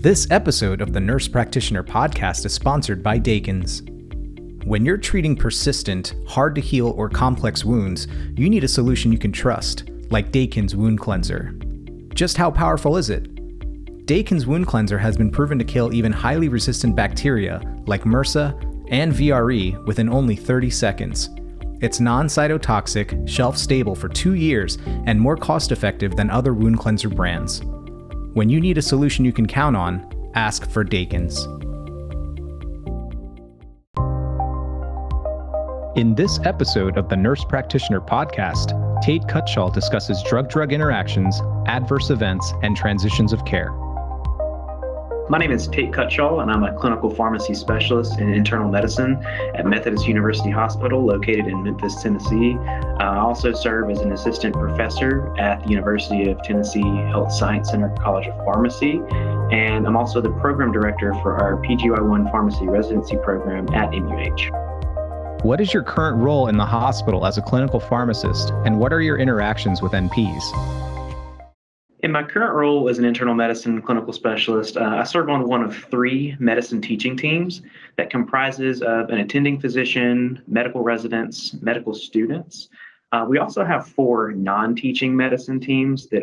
This episode of the Nurse Practitioner Podcast is sponsored by Dakins. When you're treating persistent, hard-to-heal, or complex wounds, you need a solution you can trust, like Dakins Wound Cleanser. Just how powerful is it? Dakins Wound Cleanser has been proven to kill even highly resistant bacteria, like MRSA and VRE, within only 30 seconds. It's non-cytotoxic, shelf-stable for 2 years, and more cost-effective than other wound cleanser brands. When you need a solution you can count on, ask for Dakins. In this episode of the Nurse Practitioner Podcast, Tate Cutshall discusses drug-drug interactions, adverse events, and transitions of care. My name is Tate Cutshall, and I'm a clinical pharmacy specialist in internal medicine at Methodist University Hospital located in Memphis, Tennessee. I also serve as an assistant professor at the University of Tennessee Health Science Center College of Pharmacy, and I'm also the program director for our PGY1 pharmacy residency program at MUH. What is your current role in the hospital as a clinical pharmacist, and what are your interactions with NPs? In my current role as an internal medicine clinical specialist, I serve on one of 3 medicine teaching teams that comprises of an attending physician, medical residents, medical students. We also have 4 non-teaching medicine teams that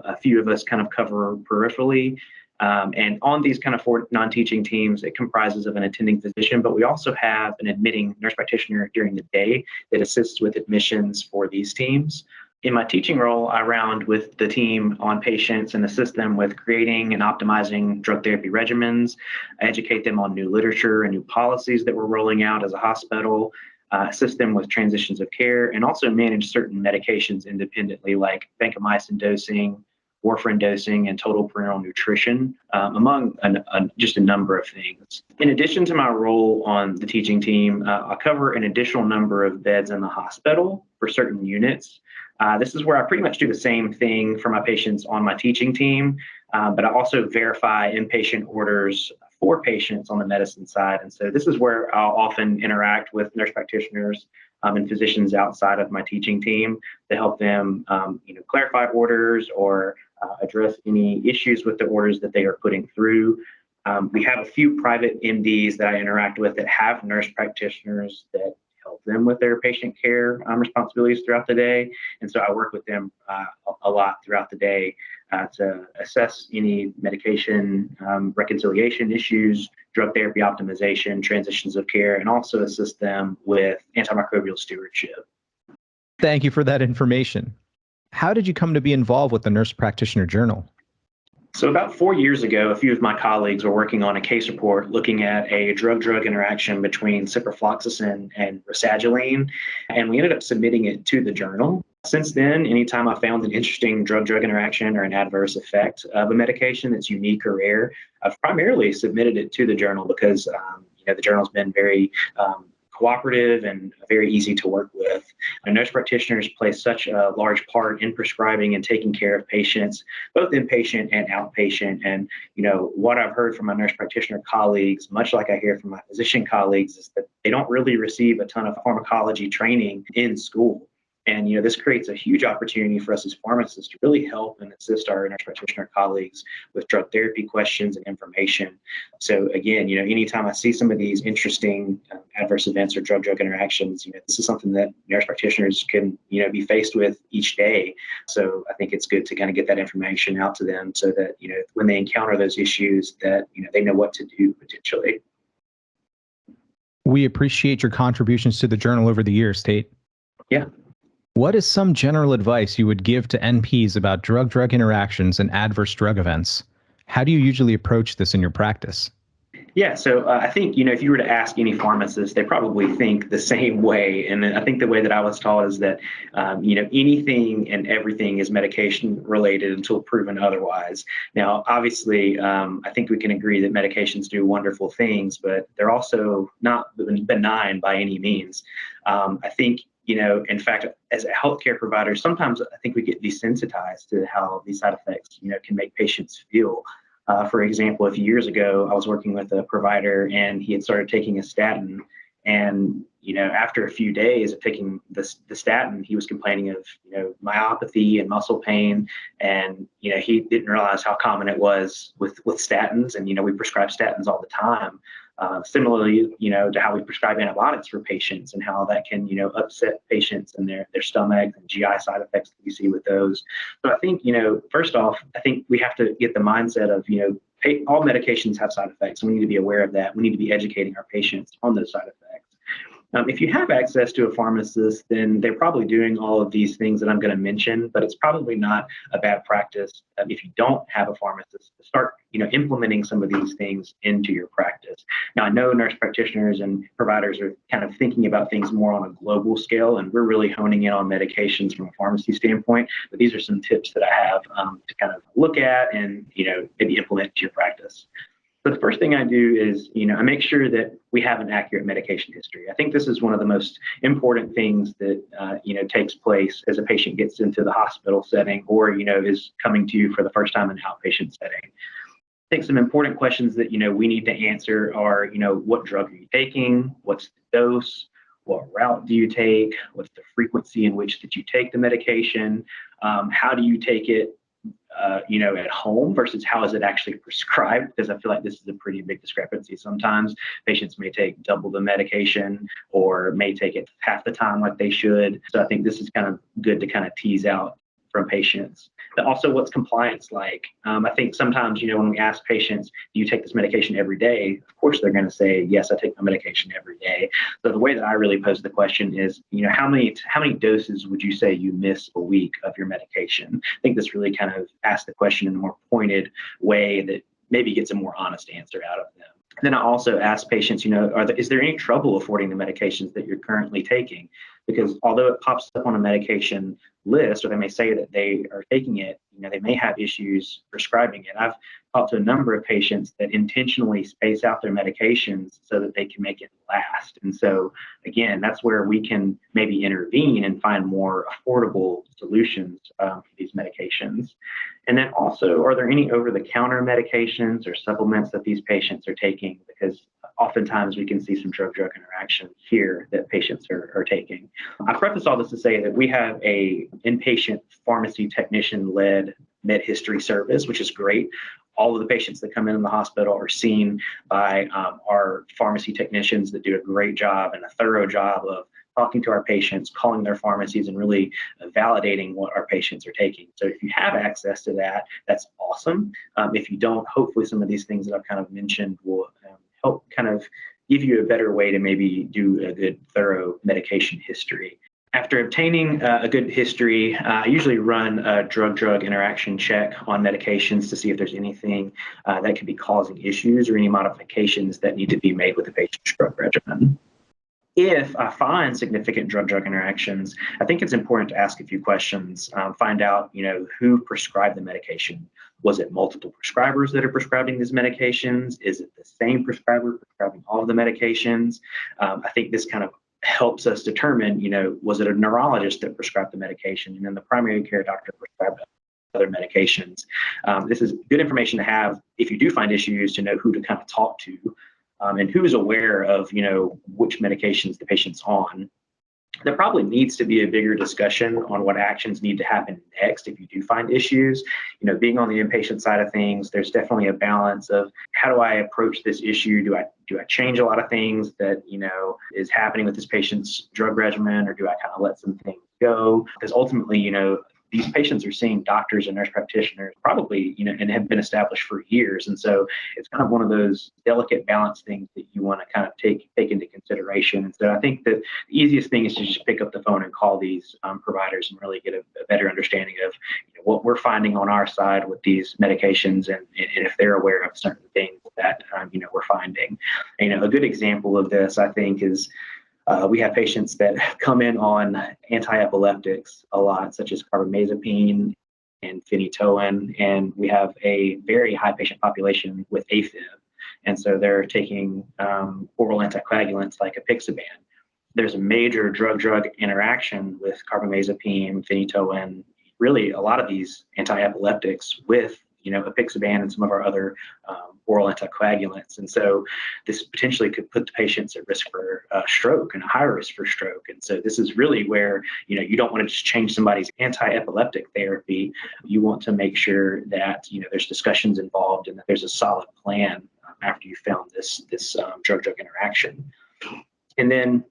a few of us kind of cover peripherally. And on these kind of 4 non-teaching teams, it comprises of an attending physician, but we also have an admitting nurse practitioner during the day that assists with admissions for these teams. In my teaching role, I round with the team on patients and assist them with creating and optimizing drug therapy regimens, educate them on new literature and new policies that we're rolling out as a hospital, assist them with transitions of care, and also manage certain medications independently, like vancomycin dosing, warfarin dosing, and total parenteral nutrition, among just a number of things. In addition to my role on the teaching team, I cover an additional number of beds in the hospital for certain units. This is where I pretty much do the same thing for my patients on my teaching team, but I also verify inpatient orders for patients on the medicine side. And so this is where I'll often interact with nurse practitioners and physicians outside of my teaching team to help them clarify orders or address any issues with the orders that they are putting through. We have a few private MDs that I interact with that have nurse practitioners that help them with their patient care responsibilities throughout the day. And so I work with them a lot throughout the day to assess any medication reconciliation issues, drug therapy optimization, transitions of care, and also assist them with antimicrobial stewardship. Thank you for that information. How did you come to be involved with the Nurse Practitioner Journal? So about 4 years ago, a few of my colleagues were working on a case report looking at a drug-drug interaction between ciprofloxacin and rasagiline, and we ended up submitting it to the journal. Since then, anytime I found an interesting drug-drug interaction or an adverse effect of a medication that's unique or rare, I've primarily submitted it to the journal because the journal's been very cooperative and very easy to work with. Nurse practitioners play such a large part in prescribing and taking care of patients, both inpatient and outpatient. And, what I've heard from my nurse practitioner colleagues, much like I hear from my physician colleagues, is that they don't really receive a ton of pharmacology training in school. And, this creates a huge opportunity for us as pharmacists to really help and assist our nurse practitioner colleagues with drug therapy questions and information. So again, anytime I see some of these interesting adverse events or drug-drug interactions, this is something that nurse practitioners can, be faced with each day. So I think it's good to kind of get that information out to them so that, when they encounter those issues that, they know what to do potentially. We appreciate your contributions to the journal over the years, Tate. Yeah. What is some general advice you would give to NPs about drug-drug interactions and adverse drug events? How do you usually approach this in your practice? Yeah, so I think, if you were to ask any pharmacist, they probably think the same way. And I think the way that I was taught is that, anything and everything is medication related until proven otherwise. Now, obviously, I think we can agree that medications do wonderful things, but they're also not benign by any means. I think, in fact, as a healthcare provider, sometimes I think we get desensitized to how these side effects, can make patients feel. For example, a few years ago, I was working with a provider and he had started taking a statin. And, after a few days of taking the statin, he was complaining of, myopathy and muscle pain. And, he didn't realize how common it was with statins. And, we prescribe statins all the time. Similarly, to how we prescribe antibiotics for patients and how that can, upset patients and their stomach and GI side effects that we see with those. So I think, first off, I think we have to get the mindset of, all medications have side effects. And we need to be aware of that. We need to be educating our patients on those side effects. If you have access to a pharmacist, then they're probably doing all of these things that I'm going to mention, but it's probably not a bad practice if you don't have a pharmacist to start, implementing some of these things into your practice. Now, I know nurse practitioners and providers are kind of thinking about things more on a global scale, and we're really honing in on medications from a pharmacy standpoint, but these are some tips that I have to kind of look at and, maybe implement into your practice. So the first thing I do is, I make sure that we have an accurate medication history. I think this is one of the most important things that, takes place as a patient gets into the hospital setting or, is coming to you for the first time in an outpatient setting. I think some important questions that, we need to answer are, what drug are you taking? What's the dose? What route do you take? What's the frequency in which that you take the medication? How do you take it? At home versus how is it actually prescribed? Because I feel like this is a pretty big discrepancy. Sometimes patients may take double the medication or may take it half the time like they should. So I think this is kind of good to kind of tease out from patients. But also, what's compliance like? I think sometimes, when we ask patients, do you take this medication every day? Of course, they're going to say, yes, I take my medication every day. So the way that I really pose the question is, how many doses would you say you miss a week of your medication? I think this really kind of asks the question in a more pointed way that maybe gets a more honest answer out of them. Then I also ask patients, is there any trouble affording the medications that you're currently taking? Because although it pops up on a medication list, or they may say that they are taking it, they may have issues prescribing it. I've talked to a number of patients that intentionally space out their medications so that they can make it last. And so, again, that's where we can maybe intervene and find more affordable solutions for these medications. And then also, are there any over-the-counter medications or supplements that these patients are taking? Because oftentimes we can see some drug-drug interaction here that patients are taking. I preface all this to say that we have a inpatient pharmacy technician-led med history service, which is great. All of the patients that come in the hospital are seen by our pharmacy technicians that do a great job and a thorough job of talking to our patients, calling their pharmacies, and really validating what our patients are taking. So if you have access to that, that's awesome. If you don't, hopefully some of these things that I've kind of mentioned will help kind of give you a better way to maybe do a good, thorough medication history. After obtaining a good history, I usually run a drug-drug interaction check on medications to see if there's anything that could be causing issues or any modifications that need to be made with the patient's drug regimen. If I find significant drug-drug interactions, I think it's important to ask a few questions, find out, who prescribed the medication. Was it multiple prescribers that are prescribing these medications? Is it the same prescriber prescribing all of the medications? I think this kind of helps us determine, was it a neurologist that prescribed the medication and then the primary care doctor prescribed other medications? This is good information to have if you do find issues, to know who to kind of talk to. And who is aware of, which medications the patient's on. There probably needs to be a bigger discussion on what actions need to happen next if you do find issues. Being on the inpatient side of things, there's definitely a balance of how do I approach this issue? Do I change a lot of things that, is happening with this patient's drug regimen, or do I kind of let some things go? Because ultimately, these patients are seeing doctors and nurse practitioners probably, and have been established for years. And so it's kind of one of those delicate balance things that you want to kind of take into consideration. And so I think that the easiest thing is to just pick up the phone and call these providers and really get a better understanding of what we're finding on our side with these medications, and if they're aware of certain things that, we're finding. A good example of this, I think, is we have patients that come in on anti-epileptics a lot, such as carbamazepine and phenytoin, and we have a very high patient population with AFib. And so they're taking oral anticoagulants like apixaban. There's a major drug-drug interaction with carbamazepine, phenytoin, really a lot of these anti-epileptics with apixaban and some of our other oral anticoagulants. And so this potentially could put the patients at risk for stroke and a higher risk for stroke. And so this is really where, you don't want to just change somebody's anti-epileptic therapy. You want to make sure that, there's discussions involved and that there's a solid plan after you found this drug-drug interaction. And then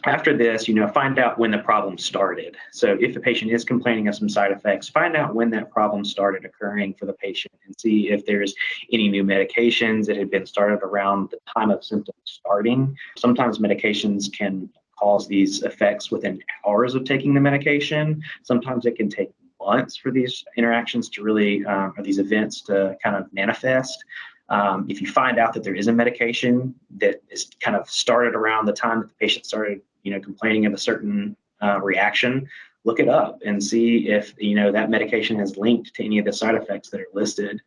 after this, find out when the problem started. So if the patient is complaining of some side effects, find out when that problem started occurring for the patient and see if there's any new medications that had been started around the time of symptoms starting. Sometimes medications can cause these effects within hours of taking the medication. Sometimes it can take months for these interactions to really, or these events to kind of manifest. If you find out that there is a medication that is kind of started around the time that the patient started, complaining of a certain reaction, look it up and see if, that medication is linked to any of the side effects that are listed.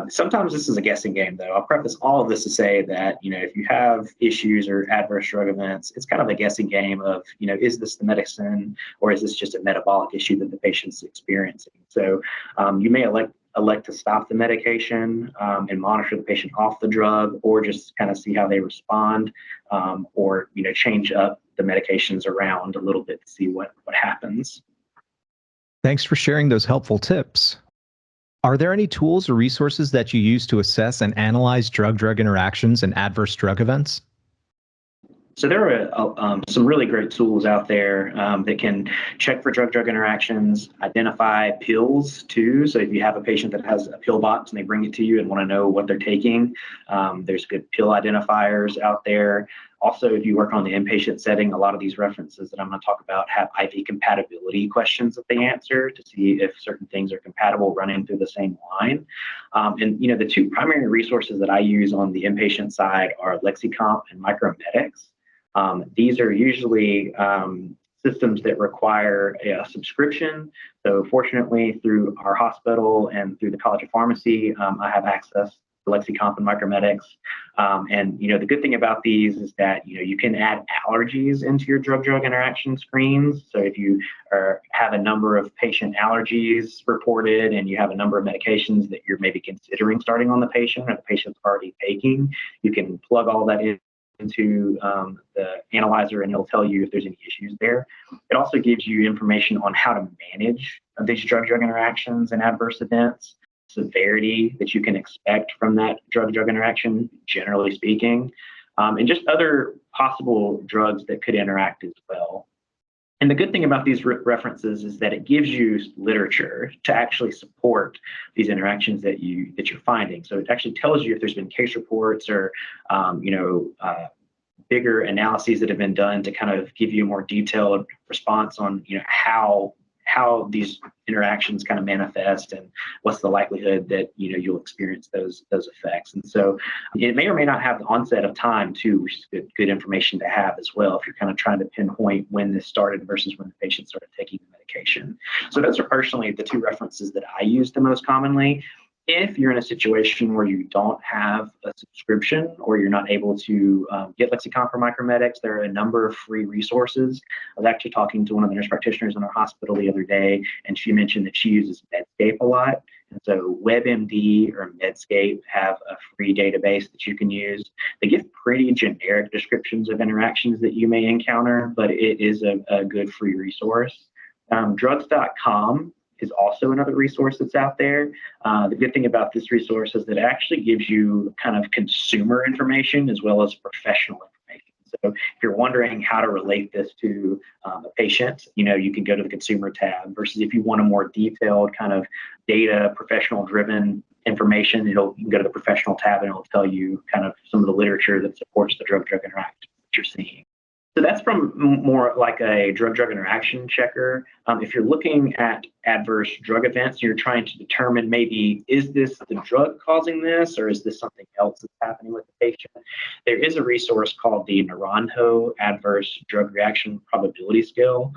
Sometimes this is a guessing game, though. I'll preface all of this to say that, if you have issues or adverse drug events, it's kind of a guessing game of, is this the medicine or is this just a metabolic issue that the patient's experiencing? So you may elect to stop the medication and monitor the patient off the drug, or just kind of see how they respond, or change up the medications around a little bit to see what happens. Thanks for sharing those helpful tips. Are there any tools or resources that you use to assess and analyze drug-drug interactions and adverse drug events? So there are some really great tools out there that can check for drug-drug interactions, identify pills too. So if you have a patient that has a pill box and they bring it to you and want to know what they're taking, there's good pill identifiers out there. Also, if you work on the inpatient setting, a lot of these references that I'm going to talk about have IV compatibility questions that they answer to see if certain things are compatible running through the same line. And the two primary resources that I use on the inpatient side are Lexicomp and Micromedics. These are usually systems that require a subscription. So fortunately, through our hospital and through the College of Pharmacy, I have access to Lexicomp and Micromedics. And the good thing about these is that you can add allergies into your drug-drug interaction screens. So if you have a number of patient allergies reported and you have a number of medications that you're maybe considering starting on the patient or the patient's already taking, you can plug all that into the analyzer and it'll tell you if there's any issues there. It also gives you information on how to manage these drug-drug interactions and adverse events, severity that you can expect from that drug-drug interaction, generally speaking, and just other possible drugs that could interact as well. And the good thing about these references is that it gives you literature to actually support these interactions that you're finding. So it actually tells you if there's been case reports or bigger analyses that have been done to kind of give you a more detailed response on how these interactions kind of manifest and what's the likelihood that you'll experience those effects. And so it may or may not have the onset of time too, which is good information to have as well if you're kind of trying to pinpoint when this started versus when the patient started taking the medication. So those are personally the two references that I use the most commonly. If you're in a situation where you don't have a subscription or you're not able to get Lexicomp or Micromedics, there are a number of free resources. I was actually talking to one of the nurse practitioners in our hospital the other day, and she mentioned that she uses Medscape a lot. And so WebMD or Medscape have a free database that you can use. They give pretty generic descriptions of interactions that you may encounter, but it is a good free resource. Drugs.com is also another resource that's out there. The good thing about this resource is that it actually gives you kind of consumer information as well as professional information. So if you're wondering how to relate this to a patient, you can go to the consumer tab versus if you want a more detailed kind of data, professional driven information, you can go to the professional tab and it'll tell you kind of some of the literature that supports the drug-drug interaction that you're seeing. So that's from more like a drug-drug interaction checker. If you're looking at adverse drug events, you're trying to determine maybe, is this the drug causing this or is this something else that's happening with the patient? There is a resource called the Naranjo Adverse Drug Reaction Probability Scale.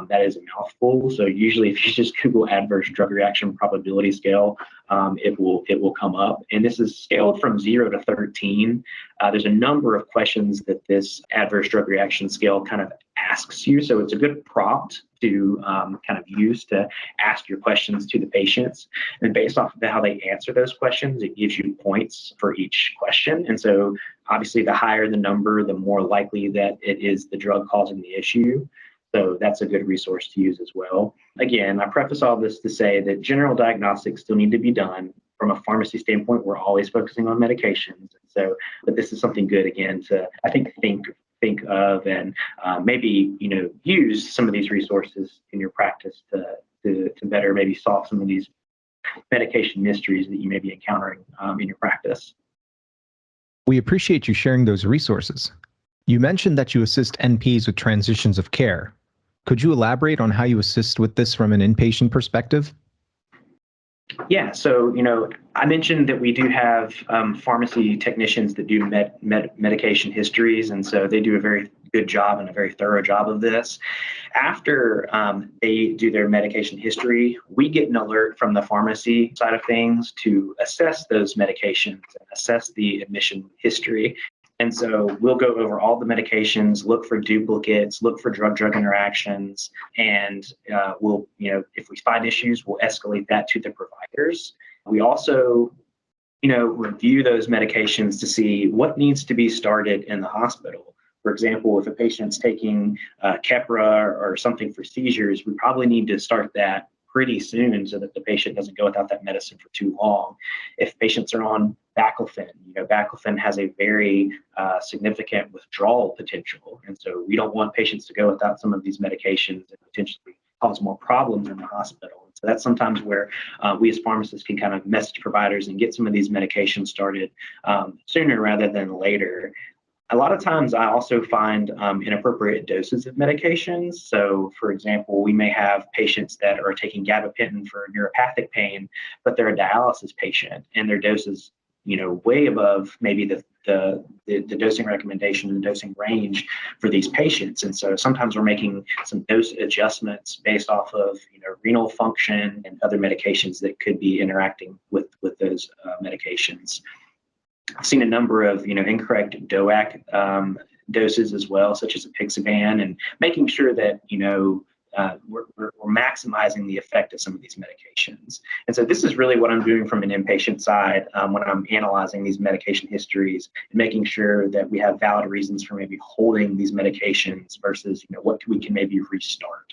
That is a mouthful. So usually if you just Google adverse drug reaction probability scale, it will come up. And this is scaled from 0 to 13. There's a number of questions that this adverse drug reaction scale kind of asks you. So it's a good prompt to kind of use to ask your questions to the patients. And based off of how they answer those questions, it gives you points for each question. And so obviously the higher the number, the more likely that it is the drug causing the issue. So that's a good resource to use as well. Again, I preface all this to say that general diagnostics still need to be done. From a pharmacy standpoint, we're always focusing on medications. So, but this is something good, again, to, I think of and maybe, use some of these resources in your practice to better maybe solve some of these medication mysteries that you may be encountering in your practice. We appreciate you sharing those resources. You mentioned that you assist NPs with transitions of care. Could you elaborate on how you assist with this from an inpatient perspective? Yeah, so, I mentioned that we do have pharmacy technicians that do medication histories, and so they do a very good job and a very thorough job of this. After they do their medication history, we get an alert from the pharmacy side of things to assess those medications and assess the admission history. And so we'll go over all the medications, look for duplicates, look for drug-drug interactions, and we'll, if we find issues, we'll escalate that to the providers. We also, review those medications to see what needs to be started in the hospital. For example, if a patient's taking Keppra or something for seizures, we probably need to start that pretty soon so that the patient doesn't go without that medicine for too long. If patients are on baclofen, baclofen has a very significant withdrawal potential. And so we don't want patients to go without some of these medications and potentially cause more problems in the hospital. So that's sometimes where we as pharmacists can kind of message providers and get some of these medications started sooner rather than later. A lot of times I also find inappropriate doses of medications. So for example, we may have patients that are taking gabapentin for neuropathic pain, but they're a dialysis patient and their dose is, way above maybe the dosing recommendation and the dosing range for these patients. And so sometimes we're making some dose adjustments based off of, renal function and other medications that could be interacting with those medications. I've seen a number of, incorrect DOAC doses as well, such as apixaban, and making sure that, we're maximizing the effect of some of these medications. And so this is really what I'm doing from an inpatient side when I'm analyzing these medication histories and making sure that we have valid reasons for maybe holding these medications versus, what we can maybe restart.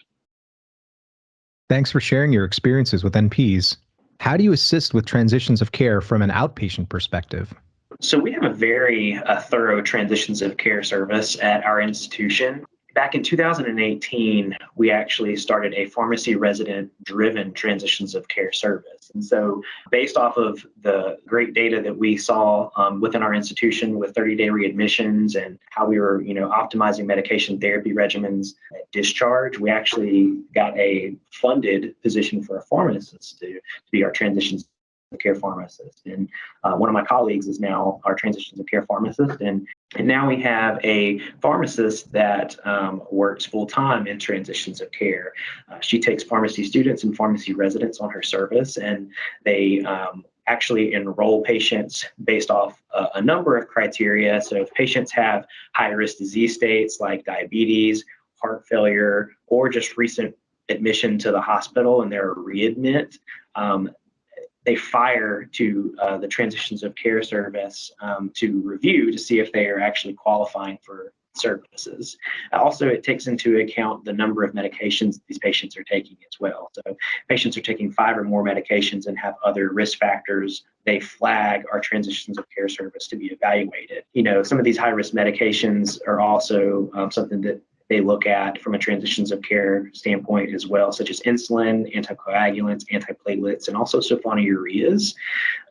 Thanks for sharing your experiences with NPs. How do you assist with transitions of care from an outpatient perspective? So we have a very thorough transitions of care service at our institution. Back in 2018, we actually started a pharmacy resident-driven transitions of care service. And so based off of the great data that we saw within our institution with 30-day readmissions and how we were, optimizing medication therapy regimens at discharge, we actually got a funded position for a pharmacist to be our transitions of care pharmacist. And one of my colleagues is now our transitions of care pharmacist. And now we have a pharmacist that works full-time in transitions of care. She takes pharmacy students and pharmacy residents on her service, and they actually enroll patients based off a number of criteria. So if patients have high-risk disease states like diabetes, heart failure, or just recent admission to the hospital and they're a readmit, they fire to the transitions of care service to review to see if they are actually qualifying for services. Also, it takes into account the number of medications these patients are taking as well. So patients are taking 5 or more medications and have other risk factors, they flag our transitions of care service to be evaluated. Some of these high-risk medications are also something that they look at from a transitions of care standpoint as well, such as insulin, anticoagulants, antiplatelets, and also sulfonylureas.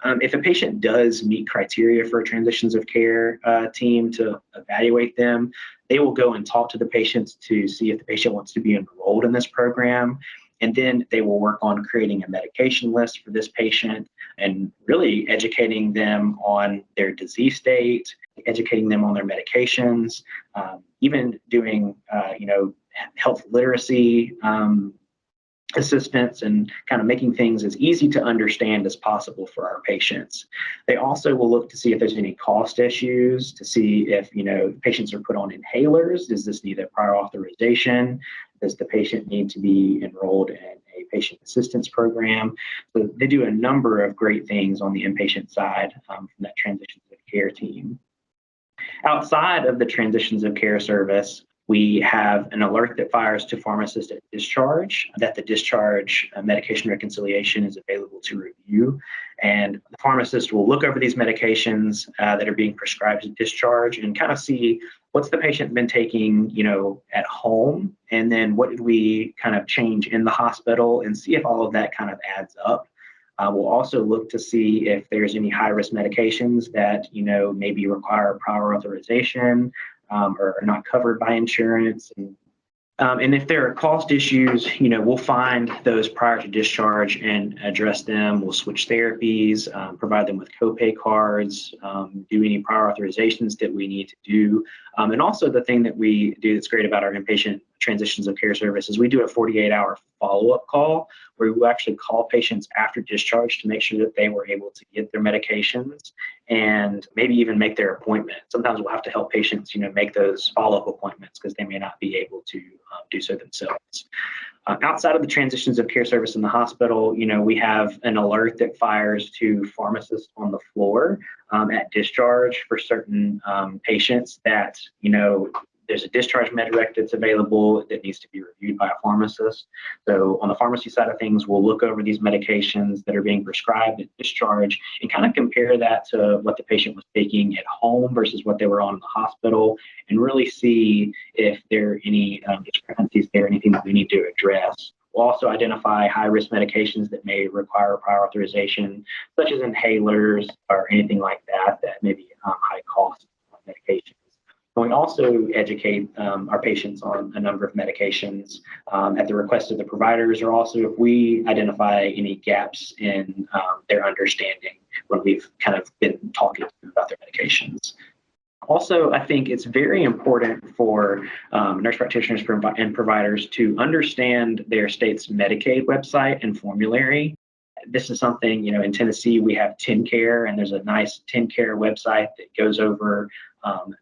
If a patient does meet criteria for a transitions of care team to evaluate them, they will go and talk to the patients to see if the patient wants to be enrolled in this program. And then they will work on creating a medication list for this patient and really educating them on their disease state, educating them on their medications, even doing, health literacy assistance and kind of making things as easy to understand as possible for our patients. They also will look to see if there's any cost issues, to see if, patients are put on inhalers. Does this need a prior authorization? Does the patient need to be enrolled in a patient assistance program? So they do a number of great things on the inpatient side from that transitions of care team. Outside of the transitions of care service, we have an alert that fires to pharmacists at discharge, that the discharge medication reconciliation is available to review. And the pharmacist will look over these medications that are being prescribed at discharge and kind of see what's the patient been taking, at home, and then what did we kind of change in the hospital, and see if all of that kind of adds up. We'll also look to see if there's any high-risk medications that, maybe require prior authorization, or are not covered by insurance. And if there are cost issues, we'll find those prior to discharge and address them. We'll switch therapies, provide them with copay cards, do any prior authorizations that we need to do. And also the thing that we do that's great about our inpatient transitions of care service is we do a 48-hour follow-up call where we actually call patients after discharge to make sure that they were able to get their medications and maybe even make their appointment. Sometimes we'll have to help patients, make those follow-up appointments because they may not be able to do so themselves. Outside of the transitions of care service in the hospital, we have an alert that fires to pharmacists on the floor at discharge for certain patients that, there's a discharge med direct that's available that needs to be reviewed by a pharmacist. So on the pharmacy side of things, we'll look over these medications that are being prescribed at discharge and kind of compare that to what the patient was taking at home versus what they were on in the hospital, and really see if there are any discrepancies there, anything that we need to address. We'll also identify high-risk medications that may require prior authorization, such as inhalers or anything like that may be high-cost medications. We also educate our patients on a number of medications at the request of the providers, or also if we identify any gaps in their understanding when we've kind of been talking about their medications. Also, I think it's very important for nurse practitioners and providers to understand their state's Medicaid website and formulary. This is something, in Tennessee, we have TennCare, and there's a nice TennCare website that goes over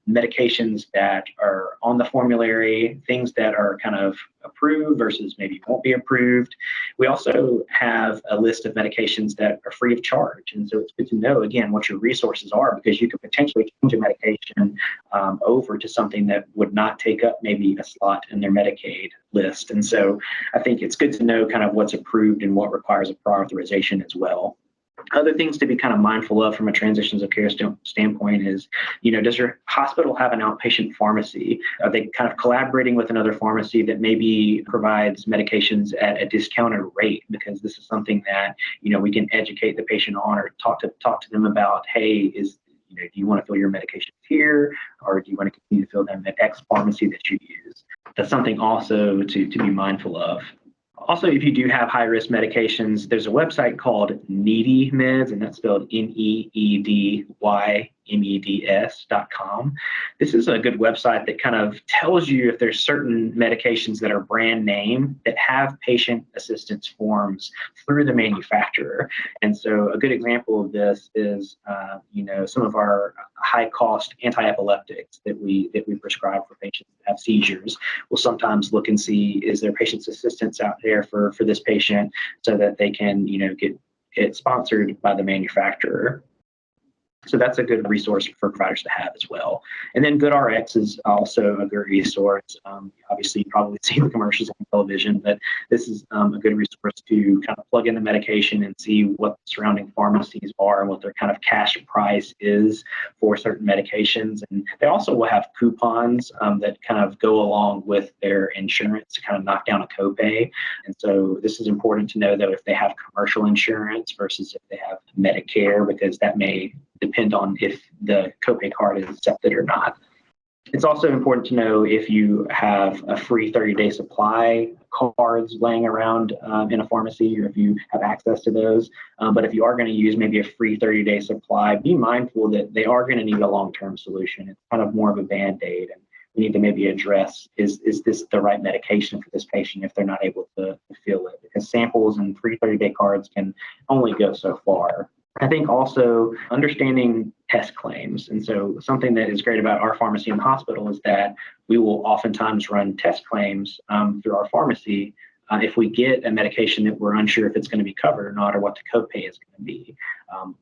medications that are on the formulary, things that are kind of approved versus maybe won't be approved. We also have a list of medications that are free of charge. And so it's good to know, again, what your resources are, because you could potentially change a medication over to something that would not take up maybe a slot in their Medicaid list. And so I think it's good to know kind of what's approved and what requires a prior authorization as well. Other things to be kind of mindful of from a transitions of care standpoint is, does your hospital have an outpatient pharmacy? Are they kind of collaborating with another pharmacy that maybe provides medications at a discounted rate? Because this is something that, we can educate the patient on, or talk to them about, hey, do you want to fill your medications here, or do you want to continue to fill them at X pharmacy that you use? That's something also to be mindful of. Also, if you do have high-risk medications, there's a website called Needy Meds, and that's spelled NEEDYMEDS.com. This is a good website that kind of tells you if there's certain medications that are brand name that have patient assistance forms through the manufacturer. And so a good example of this is, some of our high-cost anti-epileptics that we prescribe for patients that have seizures. We'll sometimes look and see, is there patient's assistance out there for this patient, so that they can, get sponsored by the manufacturer. So that's a good resource for providers to have as well. And then GoodRx is also a good resource. Obviously, you probably see the commercials on television, but this is a good resource to kind of plug in the medication and see what the surrounding pharmacies are and what their kind of cash price is for certain medications. And they also will have coupons that kind of go along with their insurance to kind of knock down a copay. And so this is important to know that if they have commercial insurance versus if they have Medicare, because that may depend on if the copay card is accepted or not. It's also important to know if you have a free 30-day supply cards laying around in a pharmacy, or if you have access to those. But if you are going to use maybe a free 30-day supply, be mindful that they are going to need a long-term solution. It's kind of more of a Band-Aid. And we need to maybe address, is this the right medication for this patient if they're not able to fill it? Because samples and free 30-day cards can only go so far. I think also understanding test claims. And so something that is great about our pharmacy and hospital is that we will oftentimes run test claims through our pharmacy if we get a medication that we're unsure if it's going to be covered or not, or what the copay is going to be.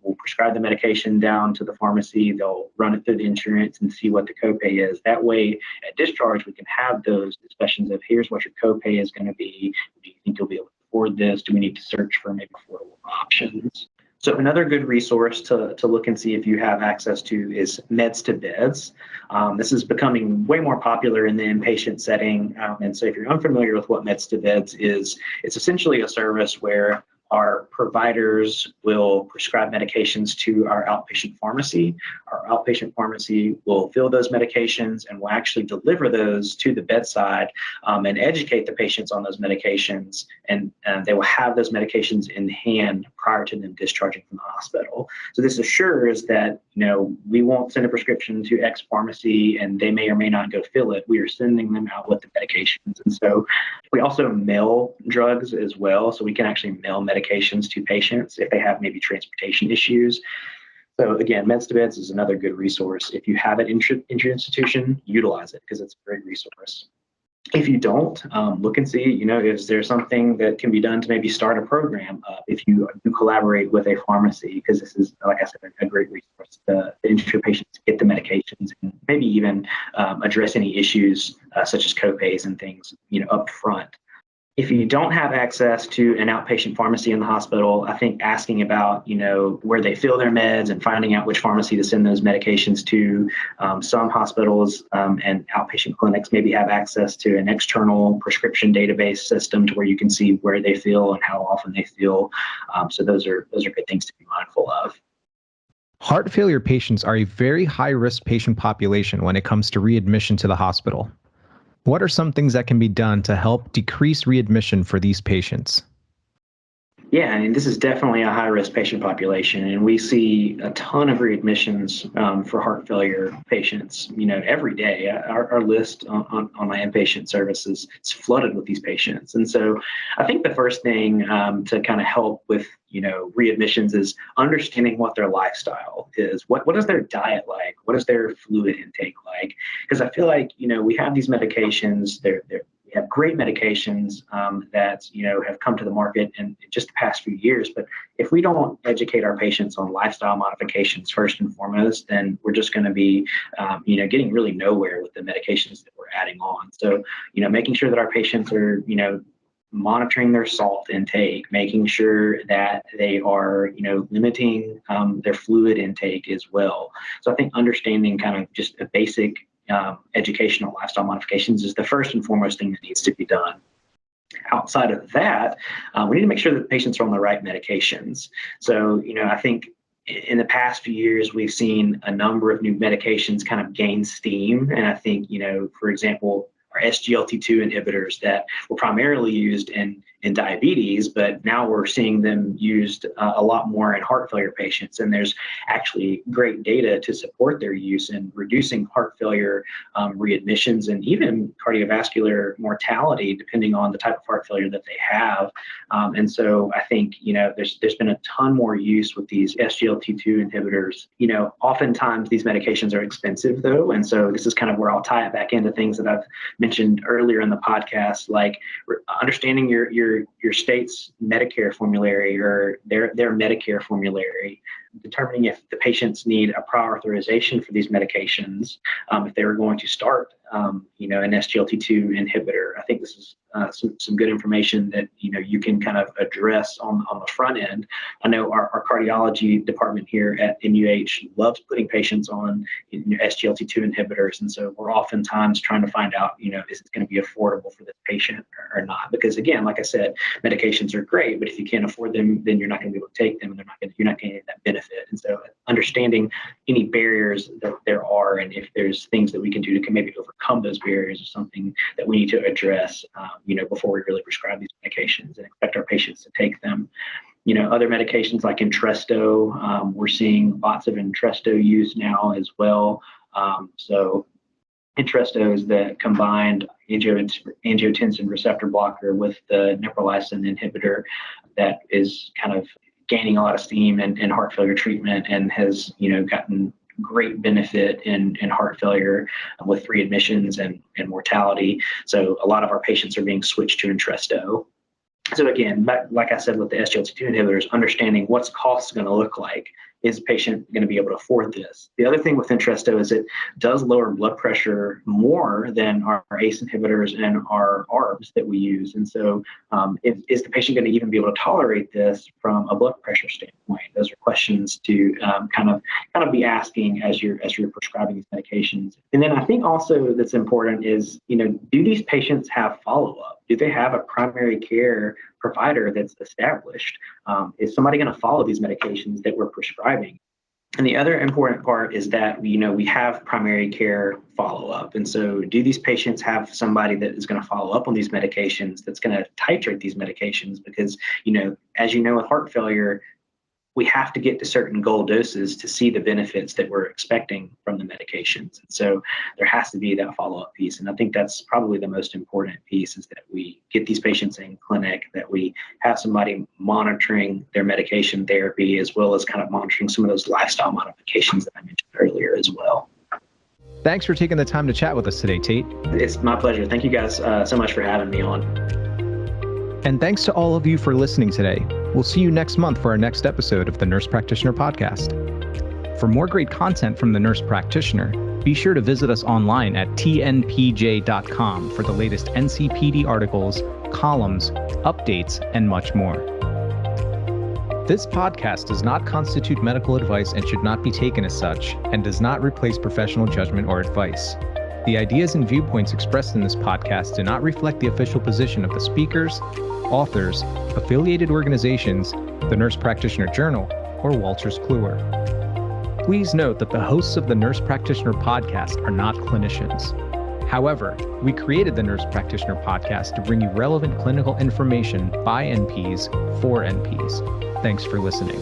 We'll prescribe the medication down to the pharmacy. They'll run it through the insurance and see what the copay is. That way, at discharge, we can have those discussions of here's what your copay is going to be. Do you think you'll be able to afford this? Do we need to search for maybe affordable options? So another good resource to look and see if you have access to is meds to beds. This is becoming way more popular in the inpatient setting. And so if you're unfamiliar with what meds to beds is, it's essentially a service where our providers will prescribe medications to our outpatient pharmacy. Our outpatient pharmacy will fill those medications and will actually deliver those to the bedside and educate the patients on those medications. And they will have those medications in hand prior to them discharging from the hospital. So this assures that, we won't send a prescription to X pharmacy and they may or may not go fill it. We are sending them out with the medications. And so we also mail drugs as well. So we can actually mail medications to patients if they have maybe transportation issues. So again, meds to beds is another good resource. If you have it in your institution, utilize it because it's a great resource. If you don't, look and see, is there something that can be done to maybe start a program if you collaborate with a pharmacy, because this is, like I said, a great resource to ensure patients get the medications and maybe even address any issues such as copays and things, up front. If you don't have access to an outpatient pharmacy in the hospital, I think asking about, where they fill their meds and finding out which pharmacy to send those medications to. Some hospitals and outpatient clinics maybe have access to an external prescription database system to where you can see where they fill and how often they fill. So those are good things to be mindful of. Heart failure patients are a very high-risk patient population when it comes to readmission to the hospital. What are some things that can be done to help decrease readmission for these patients? Yeah, and this is definitely a high-risk patient population, and we see a ton of readmissions for heart failure patients, every day. Our list on my inpatient services is flooded with these patients. And so I think the first thing to kind of help with, readmissions is understanding what their lifestyle is. What is their diet like? What is their fluid intake like? Because I feel like, we have these medications, we have great medications that have come to the market in just the past few years. But if we don't educate our patients on lifestyle modifications first and foremost, then we're just going to be getting really nowhere with the medications that we're adding on. So making sure that our patients are monitoring their salt intake, making sure that they are limiting their fluid intake as well. So I think understanding kind of just a basic educational lifestyle modifications is the first and foremost thing that needs to be done. Outside of that, we need to make sure that patients are on the right medications. So, I think in the past few years, we've seen a number of new medications kind of gain steam. And I think, for example, our SGLT2 inhibitors that were primarily used in diabetes, but now we're seeing them used a lot more in heart failure patients. And there's actually great data to support their use in reducing heart failure readmissions and even cardiovascular mortality, depending on the type of heart failure that they have. And so I think, there's been a ton more use with these SGLT2 inhibitors. Oftentimes these medications are expensive though. And so this is kind of where I'll tie it back into things that I've mentioned earlier in the podcast, like understanding your state's Medicare formulary or their Medicare formulary, determining if the patients need a prior authorization for these medications, if they were going to start, an SGLT2 inhibitor. I think this is some good information that, you can kind of address on the front end. I know our cardiology department here at NUH loves putting patients on SGLT2 inhibitors. And so we're oftentimes trying to find out, is it going to be affordable for this patient or not? Because again, like I said, medications are great, but if you can't afford them, then you're not going to be able to take them and you're not going to get that benefit. And so understanding any barriers that there are, and if there's things that we can do to maybe overcome those barriers is something that we need to address, before we really prescribe these medications and expect our patients to take them. Other medications like Entresto, we're seeing lots of Entresto use now as well. So Entresto is the combined angiotensin receptor blocker with the neprilysin inhibitor that is kind of gaining a lot of steam in heart failure treatment and has, gotten great benefit in heart failure with readmissions and mortality. So a lot of our patients are being switched to Entresto. So again, like I said, with the SGLT2 inhibitors, understanding what's cost going to look like. Is the patient going to be able to afford this? The other thing with Entresto is it does lower blood pressure more than our ACE inhibitors and our ARBs that we use. And so is the patient going to even be able to tolerate this from a blood pressure standpoint? Those are questions to kind of be asking as you're prescribing these medications. And then I think also that's important is, do these patients have follow-up? Do they have a primary care provider that's established? Is somebody going to follow these medications that we're prescribing? And the other important part is that, we have primary care follow-up. And so do these patients have somebody that is going to follow up on these medications, that's going to titrate these medications? Because, as you know, with heart failure, we have to get to certain goal doses to see the benefits that we're expecting from the medications. And so there has to be that follow-up piece. And I think that's probably the most important piece, is that we get these patients in clinic, that we have somebody monitoring their medication therapy, as well as kind of monitoring some of those lifestyle modifications that I mentioned earlier as well. Thanks for taking the time to chat with us today, Tate. It's my pleasure. Thank you guys so much for having me on. And thanks to all of you for listening today. We'll see you next month for our next episode of the Nurse Practitioner Podcast. For more great content from the Nurse Practitioner, be sure to visit us online at tnpj.com for the latest NCPD articles, columns, updates, and much more. This podcast does not constitute medical advice and should not be taken as such, and does not replace professional judgment or advice. The ideas and viewpoints expressed in this podcast do not reflect the official position of the speakers, authors, affiliated organizations, the Nurse Practitioner Journal, or Walters Kluwer. Please note that the hosts of the Nurse Practitioner Podcast are not clinicians. However, we created the Nurse Practitioner Podcast to bring you relevant clinical information by NPs for NPs. Thanks for listening.